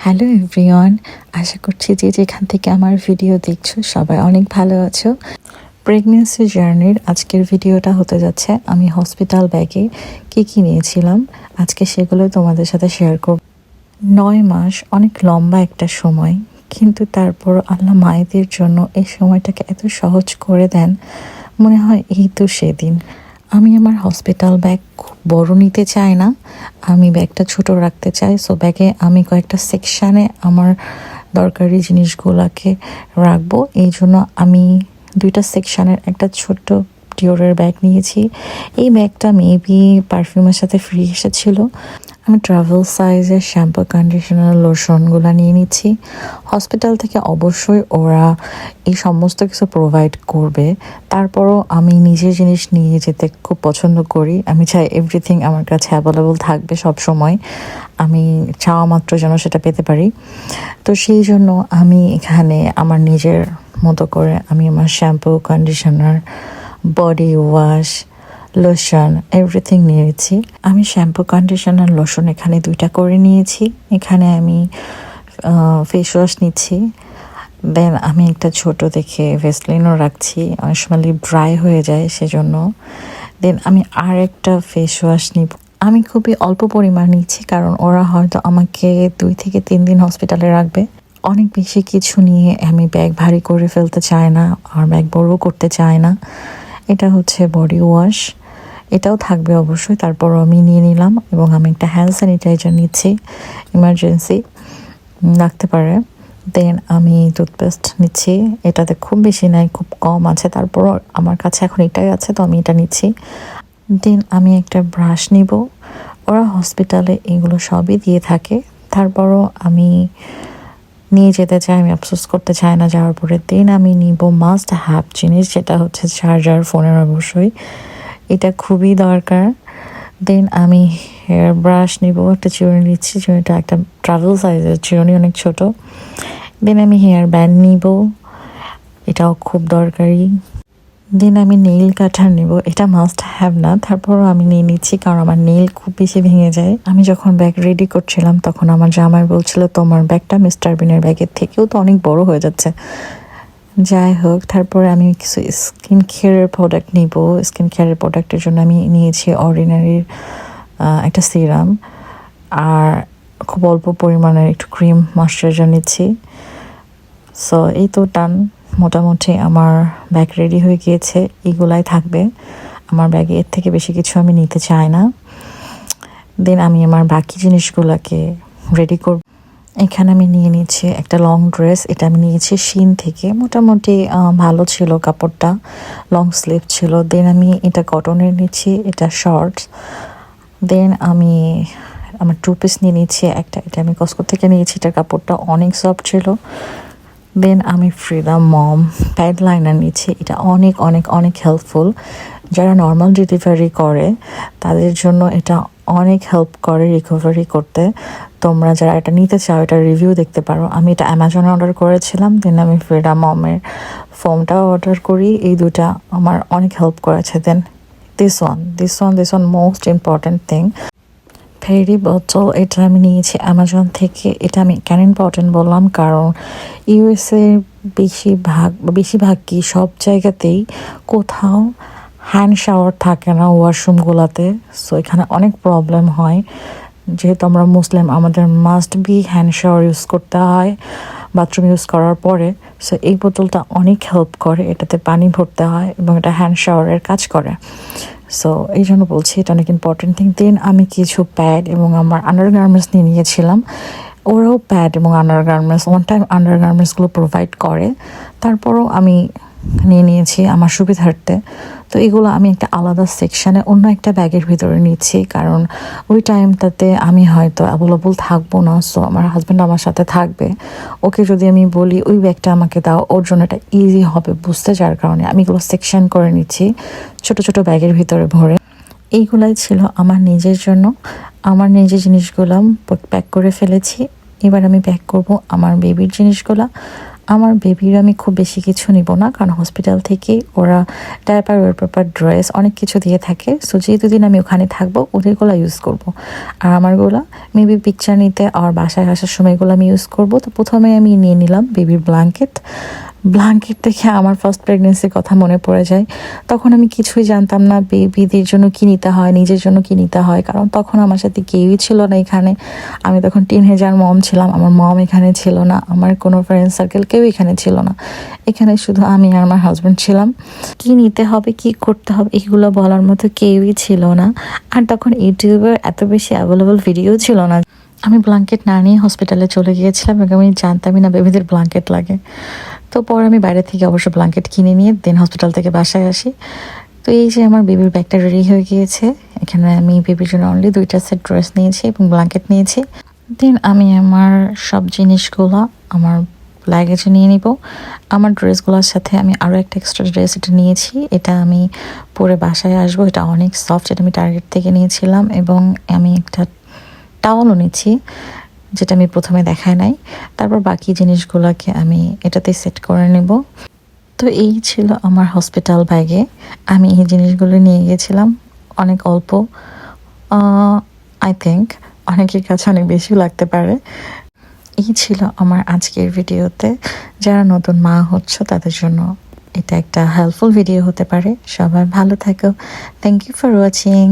Hello everyone, আশা করছি যে যেখান থেকে আমার ভিডিও দেখছো সবাই অনেক ভালো আছো। প্রেগনেন্সি জার্নির আজকের ভিডিওটা হতে যাচ্ছে আমি হসপিটাল ব্যাগে কী নিয়েছিলাম, আজকে সেগুলো তোমাদের সাথে শেয়ার করব। 9 মাস অনেক লম্বা একটা সময়, কিন্তু তারপর আল্লাহ মায়েদের জন্য এই সময়টাকে এত সহজ করে দেন, মনে হয় এই তো সেদিন। আমি আমার হসপিটাল ব্যাগ খুব বড় নিতে চাই না, আমি ব্যাগটা ছোট রাখতে চাই। সো ব্যাগে আমি কয়েকটা সেকশানে আমার দরকারি জিনিসগুলোকে রাখবো, এই জন্য আমি 2টা সেকশানের একটা ছোট্ট ডিওরের ব্যাগ নিয়েছি। এই ব্যাগটা মেবি পারফিউমের সাথে ফ্রি এসেছিল। আমি ট্রাভেল সাইজের শ্যাম্পু, কন্ডিশনার, লোশনগুলো নিয়ে নিচ্ছি। হসপিটাল থেকে অবশ্যই ওরা এই সমস্ত কিছু প্রোভাইড করবে, তারপরও আমি নিজের জিনিস নিয়ে যেতে খুব পছন্দ করি। আমি চাই এভরিথিং আমার কাছে অ্যাভেলেবল থাকবে সব সময়, আমি চাওয়া মাত্র যেন সেটা পেতে পারি। তো সেই জন্য আমি এখানে আমার নিজের মতো করে আমি আমার shampoo, conditioner, body wash, lotion everything নিয়েছি। আমি শ্যাম্পু, কন্ডিশনার, লোশন এখানে 2টা করে নিয়েছি। এখানে আমি ফেস ওয়াশ নিচ্ছি, দেন আমি একটা ছোট দেখে ভেসলিনও রাখছি, অনেক সময় লিপ ড্রাই হয়ে যায় সেজন্য। দেন আমি আর একটা ফেস ওয়াশ নিব। আমি খুবই অল্প পরিমাণ নিচ্ছি, কারণ ওরা হয়তো আমাকে 2 থেকে 3 দিন হসপিটালে রাখবে। অনেক বেশি কিছু নিয়ে আমি ব্যাগ ভারী করে ফেলতে চাই না, আর ব্যাগ বড় করতে চাই না। এটা হচ্ছে বডি ওয়াশ, এটাও থাকবে অবশ্যই, তারপরও আমি নিয়ে নিলাম। এবং আমি একটা হ্যান্ড স্যানিটাইজার নিচ্ছি, ইমার্জেন্সি লাগতে পারে। দেন আমি টুথপেস্ট নিচ্ছি, এটাতে খুব বেশি নাই, খুব কম আছে, তারপরও আমার কাছে এখন এটাই আছে, তো আমি এটা নিচ্ছি। দেন আমি একটা ব্রাশ নিব, ওরা হসপিটালে এগুলো সবই দিয়ে থাকে, তারপরও আমি নিয়ে যেতে চাই, আমি আফসোস করতে চাই না যাওয়ার পরে। দেন আমি নিব মাস্ট হ্যাভ জিনিস, যেটা হচ্ছে চার্জার ফোনের, অবশ্যই এটা খুবই দরকার। দেন আমি হেয়ার ব্রাশ নিব, একটা চিরুনি নিচ্ছি, চিরুনিটা একটা ট্রাভেল সাইজের চিরুনি, অনেক ছোট। দেন আমি হেয়ার ব্যান্ড নিব, এটাও খুব দরকারি। দেন আমি নেইল কাটার নিব, এটা মাস্ট হ্যাভ না, তারপরও আমি নিয়ে নিচ্ছি কারণ আমার নেইল খুব বেশি ভেঙে যায়। আমি যখন ব্যাগ রেডি করছিলাম তখন আমার জামাই বলছিল তোমার ব্যাগটা মিস্টার বিনের ব্যাগের থেকেও তো অনেক বড় হয়ে যাচ্ছে। যাই হোক, তারপরে আমি কিছু স্কিন কেয়ারের প্রোডাক্ট নিব। স্কিন কেয়ারের প্রোডাক্টের জন্য আমি নিয়েছি অর্ডিনারির একটা সিরাম, আর খুব অল্প পরিমাণের একটু ক্রিম ময়শ্চারাইজার নিচ্ছি। সো এই তো ডান, মোটামুটি আমার ব্যাগ রেডি হয়ে গিয়েছে, এগুলাই থাকবে আমার ব্যাগে, এর থেকে বেশি কিছু আমি নিতে চাই না। দেন আমি আমার বাকি জিনিসগুলোকে রেডি করব। এখানে আমি নিয়ে নিচ্ছি একটা লং ড্রেস, এটা আমি নিয়েছি শিন থেকে, মোটামুটি ভালো ছিল কাপড়টা, লং স্লিভ ছিল। দেন আমি এটা কটনের নিচ্ছি, এটা শর্টস। দেন আমি আমার 2 পিস নিয়ে নিচ্ছি একটা, এটা আমি কসকো থেকে নিয়েছি, এটার কাপড়টা অনেক সফট ছিল। দেন আমি ফ্রিদা মম প্যাড লাইনার নিচ্ছি, এটা অনেক অনেক অনেক হেল্পফুল। যারা নর্মাল ডেলিভারি করে তাদের জন্য এটা অনেক হেল্প করে রিকভারি করতে। তোমরা যারা এটা নিতে চাও এটা রিভিউ দেখতে পারো। আমি এটা অ্যামাজনে অর্ডার করেছিলাম, দেন আমি ফ্রিডা মমের ফোমটাও অর্ডার করি, এই 2টা আমার অনেক হেল্প করেছে। Then this one most important thing, ফেরি বোতল, এটা আমি নিয়েছি অ্যামাজন থেকে। এটা আমি কেন ইম্পর্টেন্ট বললাম, কারণ ইউএসএ বেশিরভাগ কি সব জায়গাতেই কোথাও হ্যান্ড শাওয়ার থাকে না ওয়াশরুমগুলোতে। সো এখানে অনেক প্রবলেম হয়, যেহেতু আমরা মুসলিম আমাদের must be hanged shower use করতে হয় বাথরুম ইউজ করার পরে। সো এই বোতলটা অনেক হেল্প করে, এটাতে পানি ভরতে হয় এবং এটা হ্যান্ড শাওয়ারের কাজ করে। সো এই জন্য বলছি এটা অনেক ইম্পর্টেন্ট থিং। দেন আমি কিছু প্যাড এবং আমার আন্ডার গার্মেন্টস নিয়ে নিয়েছিলাম, ওরাও প্যাড এবং আন্ডার গার্মেন্টস ওয়ান টাইম আন্ডার গার্মেন্টসগুলো প্রোভাইড করে, তারপরও আমি নিয়ে নিয়েছি আমার সুবিধার্থে। তো এগুলো আমি একটা আলাদা সেকশানে অন্য একটা ব্যাগের ভিতরে নিচ্ছি, কারণ ওই টাইমটাতে আমি হয়তো অ্যাভেলেবল থাকবো না। সো আমার হাজব্যান্ড আমার সাথে থাকবে, ওকে যদি আমি বলি ওই ব্যাগটা আমাকে দাও, ওর জন্য এটা ইজি হবে বুঝতে, যার কারণে আমি এগুলো সেকশন করে নিচ্ছি ছোট ছোট ব্যাগের ভিতরে ভরে। এইগুলাই ছিল আমার নিজের জন্য, আমার নিজের জিনিসগুলো প্যাক করে ফেলেছি। এবার আমি প্যাক করব আমার বেবির জিনিসগুলো। আমার বেবির আমি খুব বেশি কিছু নিব না, কারণ হসপিটাল থেকে ওরা ডায়াপার, ওয়ার পেপার, ড্রেস অনেক কিছু দিয়ে থাকে। সো যেহেতু দিন আমি ওখানে থাকবো ওদেরগুলো ইউজ করব। আর আমারগুলো মেবি পিকচার নিতে আর বাসায় আসার সময়গুলো আমি ইউজ করব। তো প্রথমে আমি নিয়ে নিলাম বেবির ব্ল্যাঙ্কেট দেখে আমার ফার্স্ট প্রেগনেন্সির কথা মনে পড়ে যায়। তখন আমি কিছুই জানতাম না বেবিদের জন্য কী নিতে হয়, নিজের জন্য কী নিতে হয়, কারণ তখন আমার সাথে কেউই ছিল না এখানে। আমি তখন টিনএজার মম ছিলাম, আমার মম এখানে ছিল না, আমার কোনো ফ্রেন্ড সার্কেল কেউ এখানে ছিল না। এখানে শুধু আমি আর আমার হাজব্যান্ড ছিলাম। কি নিতে হবে, কি করতে হবে এগুলো বলার মতো কেউই ছিল না। আর তখন ইউটিউবের এত বেশি অ্যাভেলেবল ভিডিও ছিল না। আমি ব্ল্যাঙ্কেট না নিয়ে হসপিটালে চলে গিয়েছিলাম এবং আমি জানতামই না বেবিদের ব্ল্যাঙ্কেট লাগে। তো পরে আমি বাইরে থেকে অবশ্য ব্ল্যাঙ্কেট কিনে নিয়ে দেন হসপিটাল থেকে বাসায় আসি। তো এই যে আমার বেবির ব্যাগটা রেডি হয়ে গিয়েছে। এখানে আমি বেবির জন্য অনলি 2টা সেট ড্রেস নিয়েছি এবং ব্ল্যাঙ্কেট নিয়েছি। দেন আমি আমার সব জিনিসগুলো আমার লাগেজে নিয়ে নিব। আমার ড্রেসগুলোর সাথে আমি আরও একটা এক্সট্রা ড্রেস এটা নিয়েছি, এটা আমি পরে বাসায় আসবো। এটা অনেক সফট, এটা আমি টার্গেট থেকে নিয়েছিলাম। এবং আমি একটা টাওয়ালও নিচ্ছি, যেটা আমি প্রথমে দেখাই নাই। তারপর বাকি জিনিসগুলোকে আমি এটাতে সেট করে নেব। তো এই ছিল আমার হসপিটাল ব্যাগে। আমি এই জিনিসগুলো নিয়ে গিয়েছিলাম, অনেক অল্প, আই থিঙ্ক অনেকের কাছে অনেক বেশি লাগতে পারে। এই ছিল আমার আজকের ভিডিওতে। যারা নতুন মা হচ্ছে তাদের জন্য এটা একটা হেল্পফুল ভিডিও হতে পারে। সবাই ভালো থাকো। Thank you for watching.